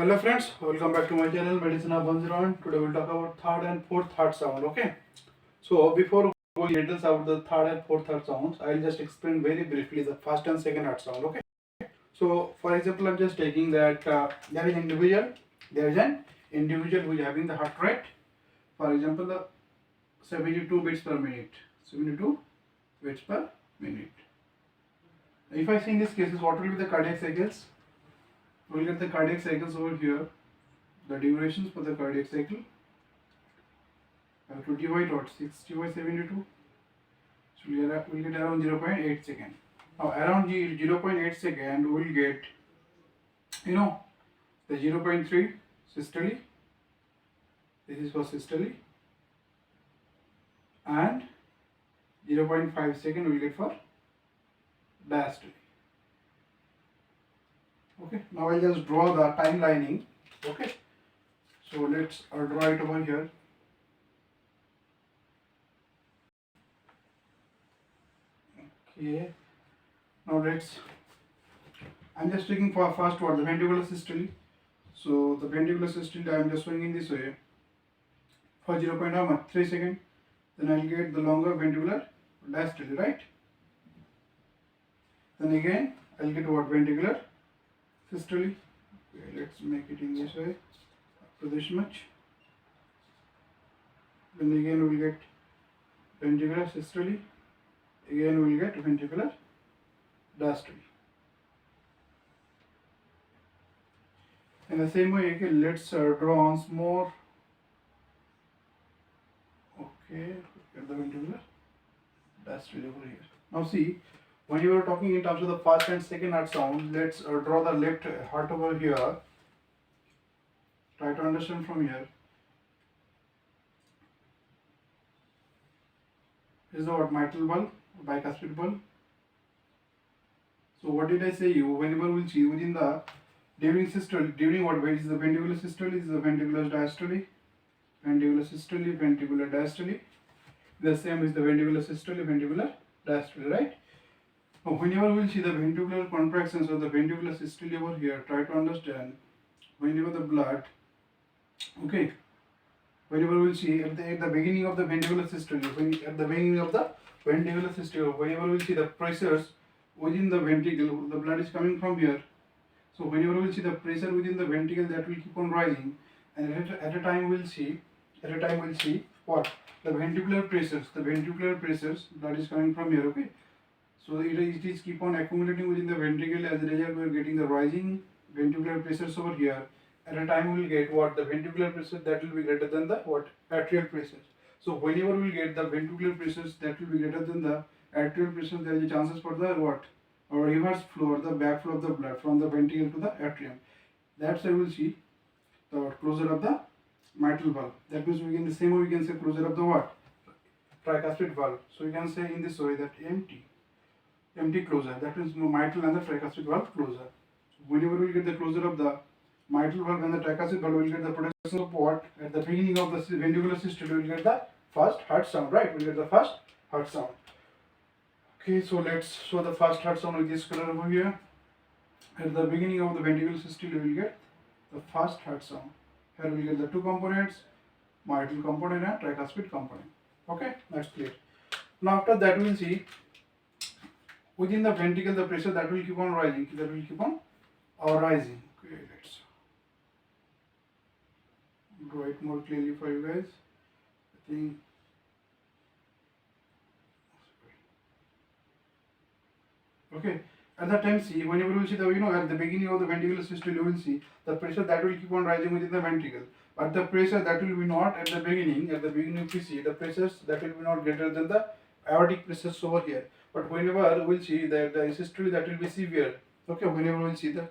Hello friends, welcome back to my channel Medicine of 101. Today we'll talk about third and fourth heart sound. Okay. So before going details about the third and fourth heart sounds, I'll just explain very briefly the first and second heart sound. Okay. So for example, I'm just taking that there is an individual who is having the heart rate. For example, the 72 beats per minute. 72 beats per minute. If I see in this cases, what will be the cardiac cycles? We'll get the cardiac cycles over here. The durations for the cardiac cycle to divide what 60 by 72, so we'll get around 0.8 second. Now around 0.8 second we'll get the 0.3 systole, this is for systole, and 0.5 second we'll get for diastole. Okay, now I'll just draw the timelining. Okay, so let's draw it over here. Okay, now I'm just taking for first word the ventricular systole. So the ventricular systole I am just showing in this way for 0.3 second. Then I'll get the longer ventricular diastole, right? Then again I'll get what ventricular systole. Okay, let's make it in this way up to this much. Then again we'll get ventricular systole. Again we'll get ventricular diastole. In the same way, again, let's draw once more. Okay, get the ventricular diastole over here. Now see, when you were talking in terms of the first and second heart sound, let's draw the left heart over here. Try to understand from here. This is the what mitral valve, bicuspid valve. So what did I say you? Whenever we'll see within the during systole, during what way is the ventricular systole, is the ventricular diastole, ventricular systole, ventricular diastole. The same is the ventricular systole, ventricular diastole, right? Now whenever we'll see the ventricular contractions of the ventricular systole over here, try to understand whenever the blood, okay, whenever we'll see at the beginning of the ventricular systole, at the beginning of the ventricular systole, whenever we'll see the pressures within the ventricle, the blood is coming from here. So whenever we'll see the pressure within the ventricle, that will keep on rising, and at a time we'll see what the ventricular pressures, blood is coming from here. Okay, so it is keep on accumulating within the ventricle. As a result, we are getting the rising ventricular pressures over here. At a time we will get what the ventricular pressure that will be greater than the what atrial pressures. So whenever we will get the ventricular pressures that will be greater than the atrial pressure, there is a chances for the what or reverse flow or the back flow of the blood from the ventricle to the atrium. That's why we will see the what closure of the mitral valve. That means we can the same way we can say closure of the what tricuspid valve. So we can say in this way that empty closure. That means mitral and the tricuspid valve closure. So whenever we get the closure of the mitral valve and the tricuspid valve, we will get the production of what at the beginning of the ventricular systole, we will get the first heart sound, right? We will get the first heart sound. Okay, so let's show the first heart sound with this color over here. At the beginning of the ventricular systole, we will get the first heart sound. Here we will get the two components, mitral component and tricuspid component. Okay, that's clear. Now after that we will see within the ventricle the pressure that will keep on rising. Rising. Okay, let's draw it more clearly for you guys. I think. Okay, at that time see whenever we see the at the beginning of the ventricular systole, you will see the pressure that will keep on rising within the ventricle, but the pressure that will be not at the beginning. At the beginning if we see the pressures that will be not greater than the aortic pressures over here, but whenever we will see that the systole that will be severe. Okay, whenever we will see the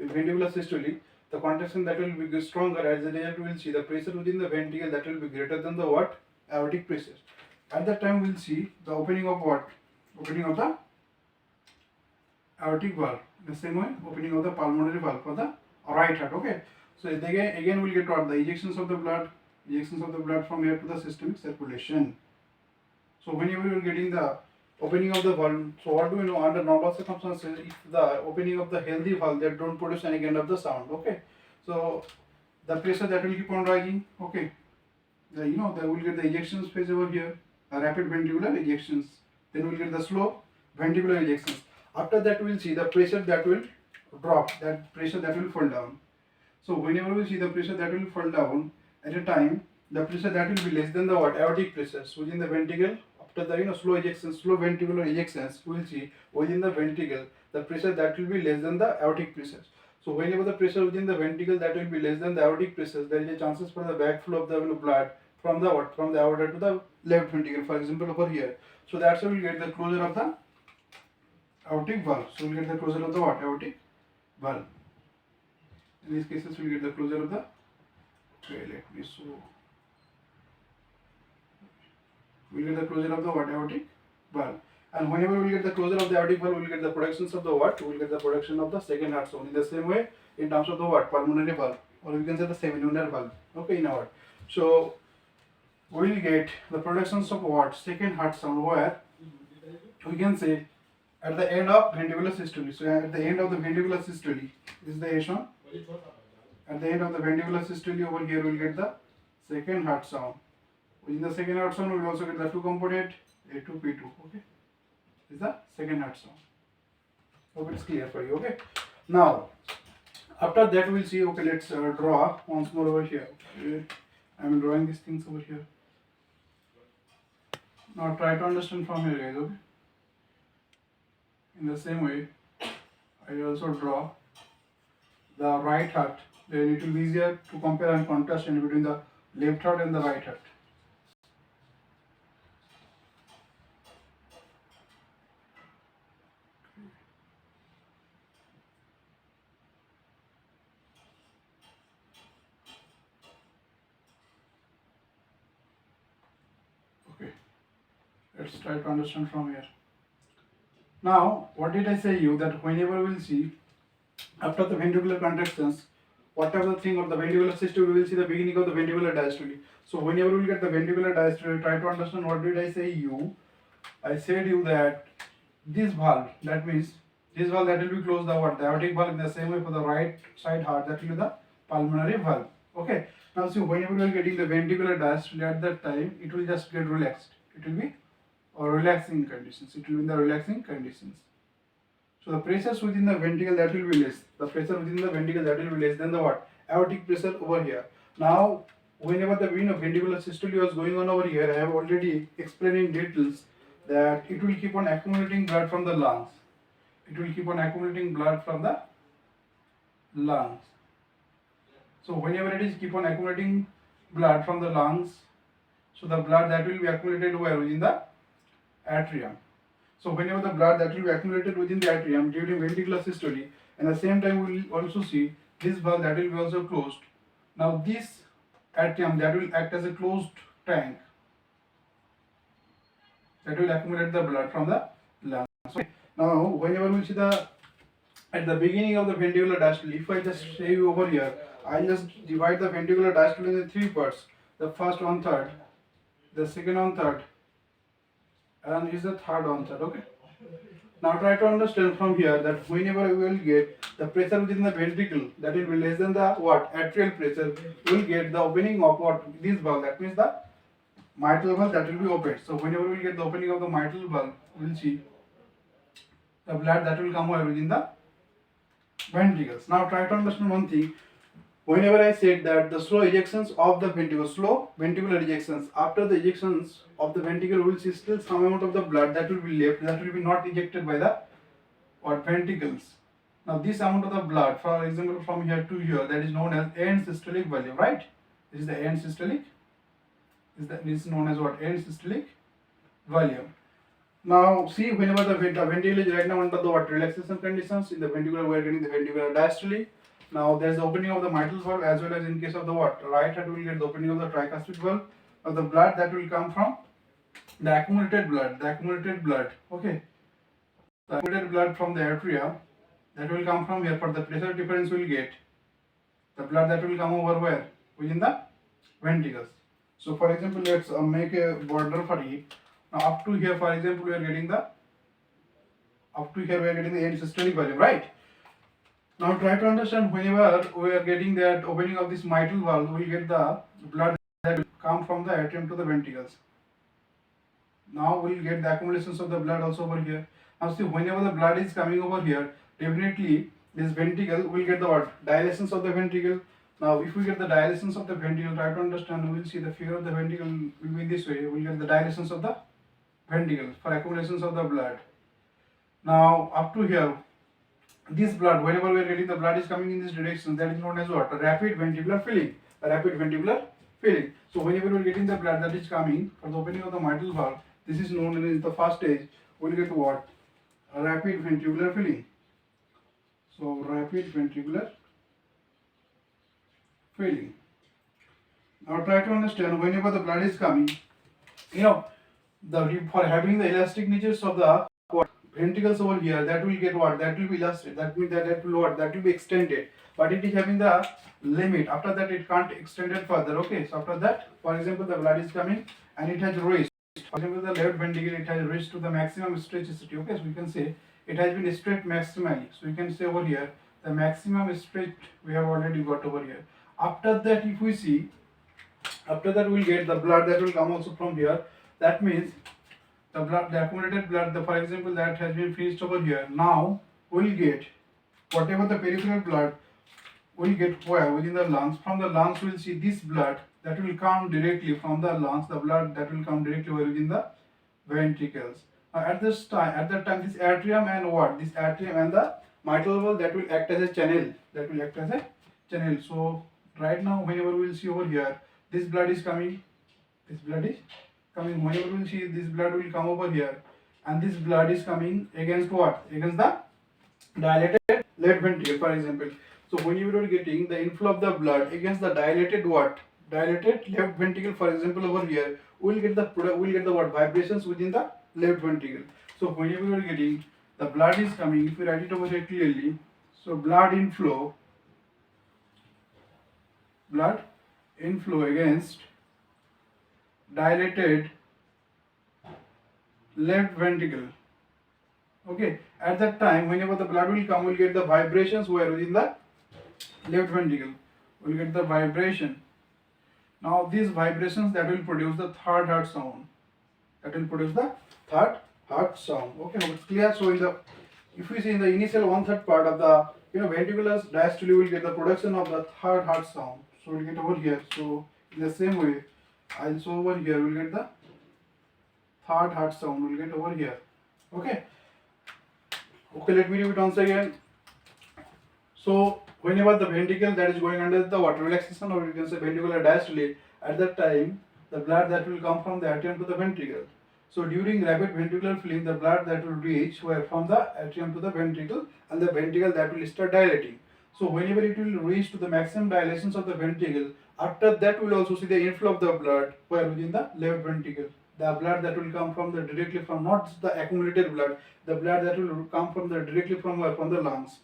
ventricular systole, the contraction that will be stronger. As a result, we will see the pressure within the ventricle that will be greater than the what aortic pressures. At that time we will see the opening of the aortic valve. The same way opening of the pulmonary valve for the right heart. Okay, so again we'll get what the ejections of the blood from here to the systemic circulation. So whenever you are getting the opening of the valve, so what do we know under normal circumstances? If the opening of the healthy valve, they don't produce any kind of the sound. Okay, So the pressure that will keep on rising, okay. They will get the ejections phase over here, a rapid ventricular ejections. Then we'll get the slow ventricular ejections. After that, we'll see the pressure that will drop, that pressure that will fall down. So whenever we see the pressure that will fall down at a time, the pressure that will be less than the what aortic pressures within the ventricle. After the slow ejections, slow ventricular ejections, we will see within the ventricle the pressure that will be less than the aortic pressures. So whenever the pressure within the ventricle that will be less than the aortic pressures, there is a chances for the backflow of the blood from the what, from the aorta to the left ventricle, for example over here. So that's how we'll get the closure of the aortic valve. So we'll get the closure of the what, aortic valve. In these cases, we'll get the closure of the, okay, let me show. We'll get the closure of the what, aortic valve. And whenever we get the closure of the aortic valve, we'll get the productions of the what? We'll get the production of the second heart sound. In the same way, in terms of the what? Pulmonary valve, or we can say the semilunar valve. Okay, in our. So we'll get the productions of what? Second heart sound, where we can say at the end of ventricular systole. So at the end of the ventricular systole, this is the A1. At the end of the ventricular systole over here, we'll get the second heart sound. Within the second heart sound, we'll also get the two component A2, P2. Okay, this is the second heart sound. Hope it's clear for you. Okay. Now, after that, we'll see. Okay, let's draw once more over here. Okay. I'm drawing these things over here. Now try to understand from here, guys. Okay. In the same way, I also draw the right heart. Then it will be easier to compare and contrast in between the left heart and the right heart. Okay, let's try to understand from here. Now, what did I say you that whenever we'll see after the ventricular contractions, whatever the thing of the ventricular systole, we will see the beginning of the ventricular diastole. So whenever we get the ventricular diastole, try to understand what did I say you. I said you that this valve, that means this valve that will be closed, the what? The aortic valve. In the same way for the right side heart, that will be the pulmonary valve. Okay. Now see, whenever we are getting the ventricular diastole, at that time it will just get relaxed. It will be or relaxing conditions. It will be in the relaxing conditions. So the pressures within the ventricle that will be less. The pressure within the ventricle that will be less than the what? Aortic pressure over here. Now, whenever the ventricular systole was going on over here, I have already explained in details that it will keep on accumulating blood from the lungs. It will keep on accumulating blood from the lungs. So whenever it is keep on accumulating blood from the lungs, so the blood that will be accumulated where? Within the atrium. So whenever the blood that will be accumulated within the atrium during ventricular systole, and at the same time we will also see this valve that will be also closed. Now this atrium that will act as a closed tank that will accumulate the blood from the lungs. So now whenever we see the at the beginning of the ventricular diastole, if I just say you over here, I just divide the ventricular diastole into three parts. The first 1/3, the second 1/3, and is the third 1/3. Okay. Now try to understand from here that whenever we will get the pressure within the ventricle that will be less than the what? Atrial pressure, we will get the opening of what? This valve, that means the mitral valve that will be opened. So whenever we get the opening of the mitral valve, we will see the blood that will come within the ventricles. Now try to understand one thing. Whenever I said that the slow ejections of the ventricle, slow ventricular ejections, after the ejections of the ventricle, we will see still some amount of the blood that will be left, that will be not ejected by the what? Ventricles. Now this amount of the blood, for example from here to here, that is known as end systolic volume, right? This is the end systolic. This is known as what? End systolic volume. Now see, whenever the ventricle is right now under the what? Relaxation conditions, in the ventricular we are getting the ventricular diastole. Now there is the opening of the mitral valve, as well as in case of the what? Right heart, we will get the opening of the tricuspid valve. Now the blood that will come from the accumulated blood, okay, the accumulated blood from the atria, that will come from here. For the pressure difference, we will get the blood that will come over where? Within the ventricles. So for example, let's make a border for it. Now up to here, for example, we are getting the end systolic volume, right? Now try to understand, whenever we are getting that opening of this mitral valve, we will get the blood that will come from the atrium to the ventricles. Now we will get the accumulations of the blood also over here. Now see, whenever the blood is coming over here, definitely this ventricle will get the what? Dilations of the ventricle. Now if we get the dilations of the ventricle, try to understand, we will see the figure of the ventricle will be this way. We will get the dilations of the ventricle for accumulations of the blood. Now up to here, this blood, whenever we are getting the blood is coming in this direction, that is known as what? A rapid ventricular filling. A rapid ventricular filling. So whenever we are getting the blood that is coming for the opening of the mitral valve, this is known as the first stage. We will get what? A rapid ventricular filling. So rapid ventricular filling. Now try to understand, whenever the blood is coming, for having the elastic natures of the ventricles over here, that will get what? That will be elastic. That means that will what? That will be extended. But it is having the limit. After that, it can't extend it further. Okay. So after that, for example, the blood is coming and it has reached. For example, the left ventricle, it has reached to the maximum stretchicity. Okay. So we can say it has been stretched maximally. So we can say over here the maximum stretch we have already got over here. After that, if we see, after that we'll get the blood that will come also from here. That means the blood, the accumulated blood, for example, that has been finished over here. Now we'll get whatever the peripheral blood will get where? Within the lungs. From the lungs we'll see this blood that will come directly from the lungs, the blood that will come directly within the ventricles. At that time, this atrium and what? This atrium and the mitral valve, that will act as a channel. That will act as a channel. So right now, whenever we will see over here, this blood is coming. This blood is coming. Whenever we will see, this blood will come over here, and this blood is coming against what? Against the dilated left ventricle, for example. So whenever we are getting the inflow of the blood against the dilated what? Dilated left ventricle, for example, over here, we will get the what? Vibrations within the left ventricle. So whenever we are getting the blood is coming, if we write it over here clearly, so blood inflow against dilated left ventricle. Okay, at that time, whenever the blood will come, we'll get the vibrations where within the left ventricle. We'll get the vibration. Now these vibrations that will produce the third heart sound. That will produce the third heart sound. Okay, now it's clear. So if we see in the initial 1/3 part of the ventricular diastole, we'll get the production of the third heart sound. So we'll get over here. So in the same way, also over here we'll get the third heart sound. We'll get over here. Okay. Okay, let me repeat once again. So whenever the ventricle that is going under the water relaxation, or you can say ventricular diastole, at that time the blood that will come from the atrium to the ventricle. So during rapid ventricular filling, the blood that will reach where from the atrium to the ventricle, and the ventricle that will start dilating. So whenever it will reach to the maximum dilations of the ventricle, after that we will also see the inflow of the blood where within the left ventricle. The blood that will come from the directly from, not the accumulated blood, the blood that will come from the directly from the lungs.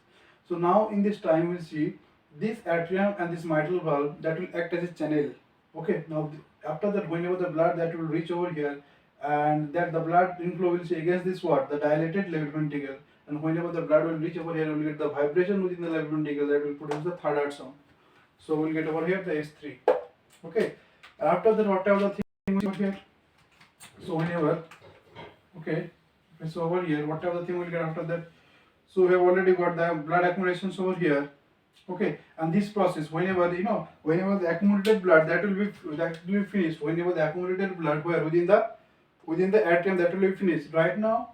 So now in this time we see this atrium and this mitral valve that will act as a channel. Okay, now after that, whenever the blood that will reach over here, and that the blood inflow will see against this what? The dilated left ventricle. And whenever the blood will reach over here, we will get the vibration within the left ventricle that will produce the third heart sound. So we will get over here the S3. Okay, after that, whatever the thing over here. So whenever, okay, so over here, whatever the thing we'll get after that. So we have already got the blood accumulations over here. Okay, and this process, whenever the accumulated blood that will be finished, whenever the accumulated blood where within the atrium that will be finished. Right now,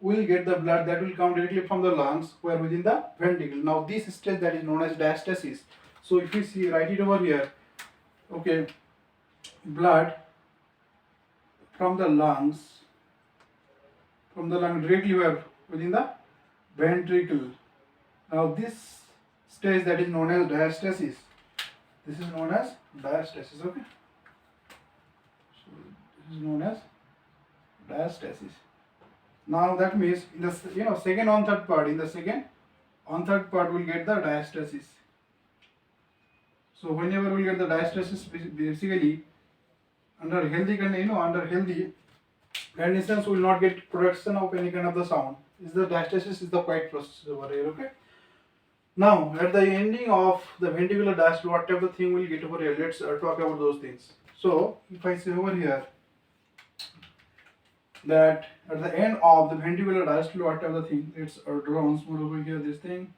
we will get the blood that will come directly from the lungs where within the ventricle. Now this stage that is known as diastasis. So if you see, write it over here. Okay, blood from the lungs directly where within the ventricle. Now this stage that is known as diastasis. This is known as diastasis. Okay, so this is known as diastasis. Now that means in the second on third part, we'll get the diastasis. So whenever we get the diastasis, basically under healthy conditions, we will not get production of any kind of the sound. The diastasis is the quiet process over here. Okay. Now, at the ending of the ventricular diastole, what type of thing we'll get over here? Let's talk about those things. So, if I say over here that at the end of the ventricular diastole, what type of thing? Let's draw once more over here this thing.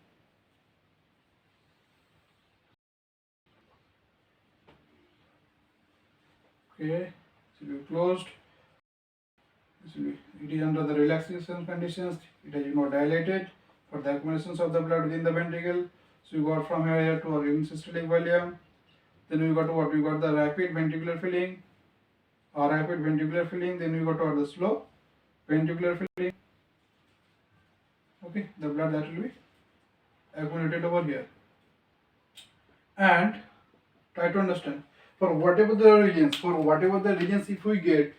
Okay, so we closed. It is under the relaxation conditions. It is not dilated for the accumulations of the blood within the ventricle. So we got from here to our systolic volume. Then we got to what? We got the rapid ventricular filling, or rapid ventricular filling. Then we got to the slow ventricular filling. Okay, the blood that will be accumulated over here. And try to understand for whatever the regions, if we get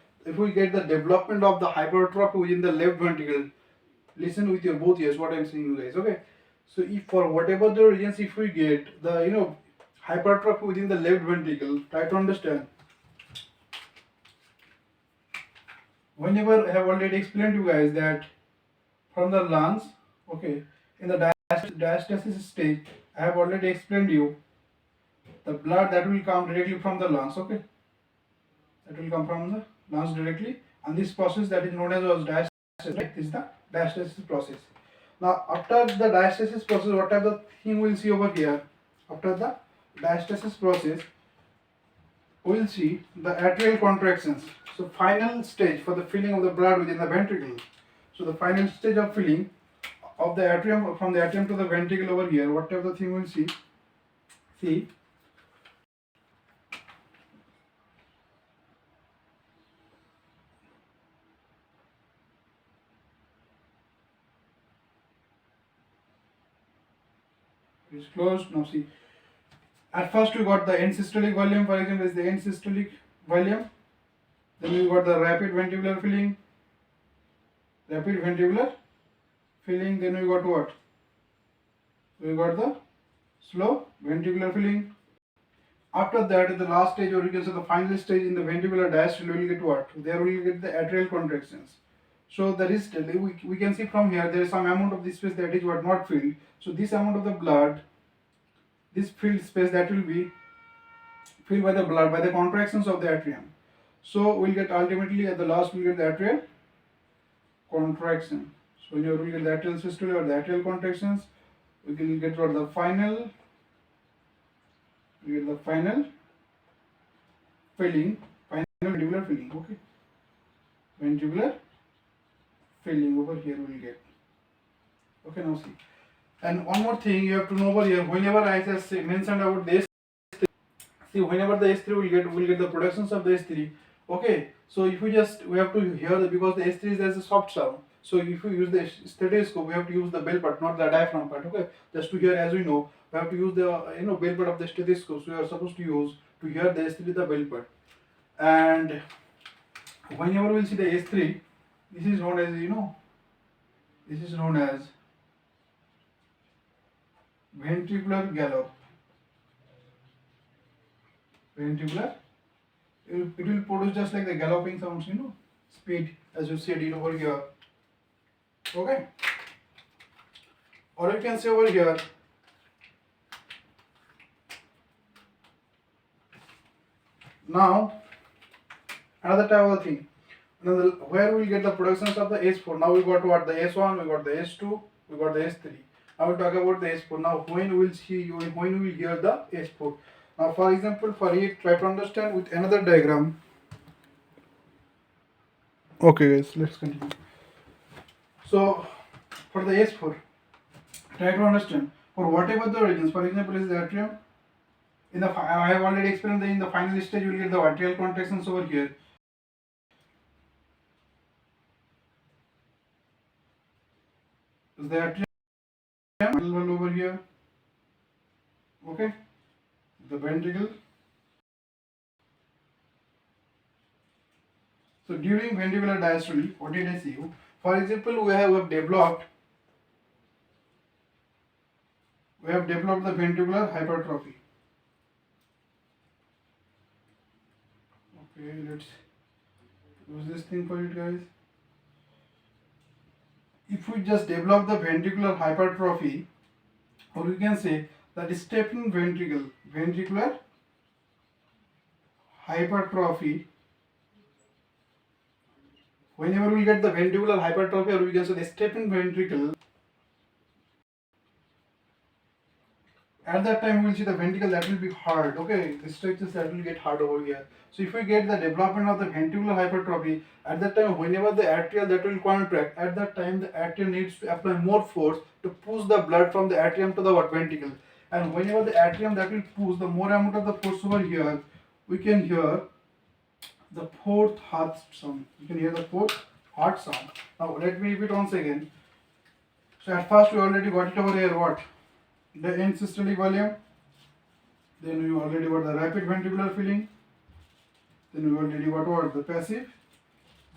the development of the hypertrophy within the left ventricle, listen with your both ears what I'm saying, you guys. Okay, so if for whatever the regions, if we get the hypertrophy within the left ventricle, try to understand. Whenever I have already explained to you guys that from the lungs, okay, in the diastasis stage, I have already explained you the blood that will come directly from the lungs. Okay, that will come from the lungs directly, and this process that is known as diastasis, right? This is the diastasis process. Now, after the diastasis process, what type of thing we'll see over here? After the diastasis process, we'll see the atrial contractions. So, final stage for the filling of the blood within the ventricle. So, the final stage of filling of the atrium, from the atrium to the ventricle over here, what type of thing we'll see? See. It's closed. Now see. At first we got the end systolic volume, for example, is the end systolic volume. Then we got the rapid ventricular filling. Rapid ventricular filling. Then we got what? We got the slow ventricular filling. After that, at the last stage, or you can say the final stage in the ventricular diastole, we will get what? There we will get the atrial contractions. So there is, we can see from here, there is some amount of this space that is what not filled. So this amount of the blood, this filled space, that will be filled by the blood, by the contractions of the atrium. So we'll get ultimately at the last we'll get the atrial contraction. So when you will get the atrial systole or the atrial contractions, we will get what the final, we get the final filling, final ventricular filling. Okay, ventricular filling over here we will get. Okay, now see. And one more thing you have to know over here, whenever I just mentioned about this, see, whenever the S3 will get the productions of the S3. Okay, so if we have to hear the, because the S3 is as a soft sound. So if we use the stethoscope, we have to use the bell part, not the diaphragm part. Okay, just to hear, as we know, we have to use the bell part of the stethoscope. So we are supposed to use to hear the S3 the bell part. And whenever we'll see the S3, this is known as ventricular gallop. Ventricular, it will produce just like the galloping sounds, speed, as you said over here. Okay, or you can say over here, now another type of thing, where we will get the productions of the S4. Now we got what? The S1, we got the S2, we got the S3. Now we talk about the S4. Now when we will hear the S4. Now for example, for it, try to understand with another diagram. Okay guys, let's continue. So for the S4, try to understand for whatever the regions, for example, is the atrium. I have already explained that in the final stage you will get the atrial contractions over here. Is the atrium over here? Okay, the ventricle. So during ventricular diastole, what did I say? For example, we have developed the ventricular hypertrophy. Okay, let's use this thing for it, guys. If we just develop the ventricular hypertrophy, or we can say that stiffened ventricle, ventricular hypertrophy. Whenever we get the ventricular hypertrophy, or we can say the stiffened ventricle, at that time we will see the ventricle that will be hard. Okay, the structures that will get hard over here. So if we get the development of the ventricular hypertrophy, at that time whenever the atrial that will contract, at that time the atrium needs to apply more force to push the blood from the atrium to the what, ventricle. And whenever the atrium that will push the more amount of the force over here, we can hear the fourth heart sound. You can hear the fourth heart sound. Now let me repeat once again. So at first we already got it over here, what? The end systolic volume. Then we already got the rapid ventricular filling. Then we already got what? The passive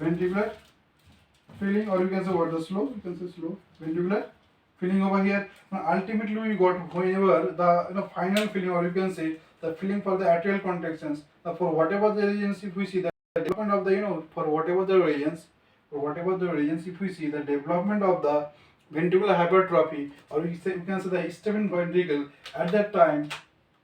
ventricular filling, or you can say what? The slow. You can say slow ventricular filling over here. Now ultimately we got whenever the final filling, or you can say the filling for the atrial contractions. Now for whatever the regions, if we see the development of the for whatever the regions, if we see the development of the ventricular hypertrophy, or we can say the stiffened ventricle, at that time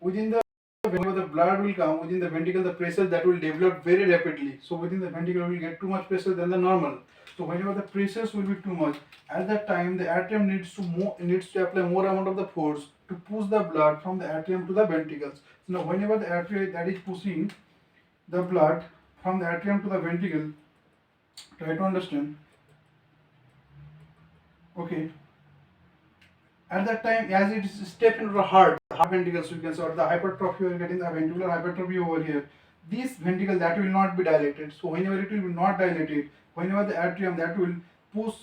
within the whenever the blood will come within the ventricle, the pressure that will develop very rapidly. So within the ventricle will get too much pressure than the normal. So whenever the pressures will be too much, at that time the atrium needs to apply more amount of the force to push the blood from the atrium to the ventricles. So now whenever the atrium that is pushing the blood from the atrium to the ventricle, try to understand. Okay. At that time, as it is step into the heart ventricles, you can say, or the hypertrophy, you are getting the ventricular hypertrophy over here. This ventricle that will not be dilated. So whenever it will be not dilated, whenever the atrium that will push,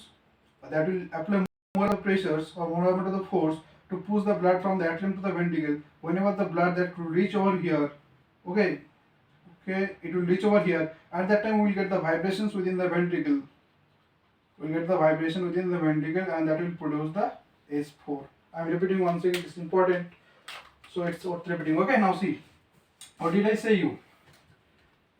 that will apply more of the pressures or more amount of the force to push the blood from the atrium to the ventricle. Whenever the blood that will reach over here, okay, it will reach over here. At that time, we will get the vibrations within the ventricle. We will get the vibration within the ventricle, and that will produce the S4. I am repeating once again, it's important. So it's worth repeating. Okay, now see. What did I say you?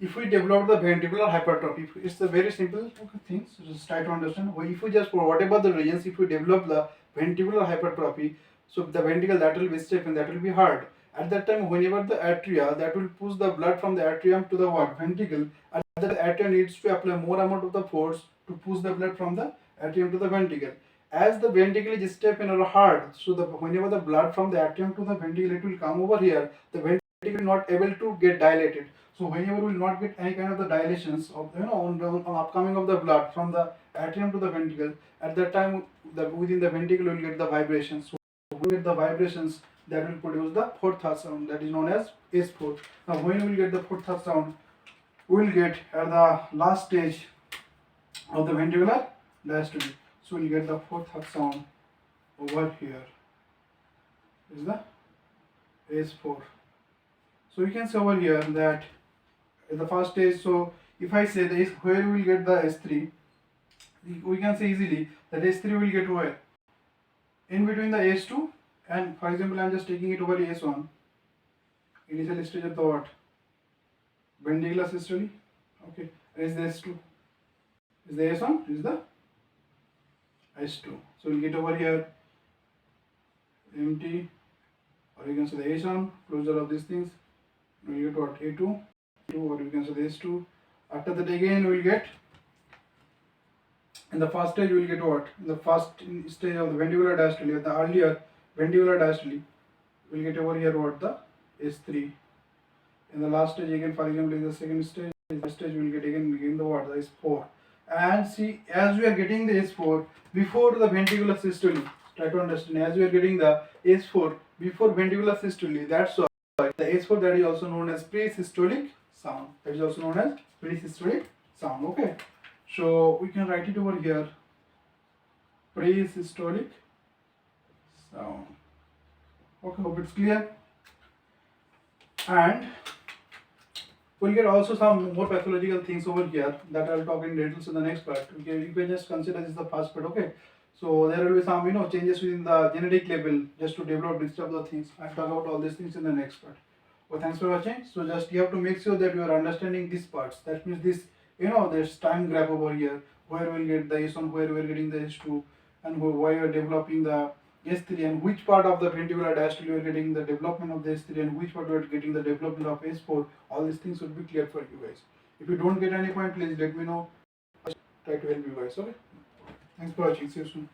If we develop the ventricular hypertrophy, it's a very simple thing. So just try to understand. If we just, for whatever the reasons, if we develop the ventricular hypertrophy, so the ventricle that will be stiff and that will be hard. At that time, whenever the atria that will push the blood from the atrium to the what? Ventricle, at that the atrium needs to apply more amount of the force to push the blood from the atrium to the ventricle. As the ventricle is stiff and hard, so whenever the blood from the atrium to the ventricle, it will come over here, the ventricle will not able to get dilated. So whenever we will not get any kind of the dilations of on upcoming of the blood from the atrium to the ventricle, at that time within the ventricle will get the vibrations. So we get the vibrations that will produce the fourth heart sound, that is known as S4. Now when we will get the fourth heart sound, we will get at the last stage of the ventricular diastole. So we'll get the fourth heart sound over here. Is the S4. So we can say over here that in the first stage, so if I say this, where we will get the S3, we can say easily that S3 will get where? In between the S2 and, for example, I am just taking it over S1. Initial stage of the what? Ventricular systole. Okay. Is the S2? Is the S1? Is the S2. So we'll get over here empty, or you can say the S1, closure of these things. We'll get what? A2, or you can say the S2. After that again we'll get, in the first stage we'll get what? In the first stage of the ventricular diastole, the earlier ventricular diastole, we'll get over here what? The S3. In the last stage again, for example, in the second stage, we'll get again the what? The S4. And see, as we are getting the S4 before the ventricular systole, try to understand, as we are getting the S4 before ventricular systole, that's why the S4, that is also known as pre-systolic sound. That is also known as pre-systolic sound. Okay, so we can write it over here, pre-systolic sound. Okay, hope it's clear. And we'll get also some more pathological things over here that I'll talk in details in the next part. Okay, you can just consider this the first part. Okay, so there will be some changes within the genetic level just to develop this type of things. I'll talk about all these things in the next part. Well, thanks for watching. So just you have to make sure that you are understanding these parts. That means this, there's time graph over here where we'll get the S1, where we're getting the S2, and why we are developing the S3 and which part of the ventricular diastole you are getting the development of the S3 and which part you are getting the development of S4. All these things would be clear for you guys. If you don't get any point, please let me know. Try to help you guys. Okay. Thanks for watching. See you soon.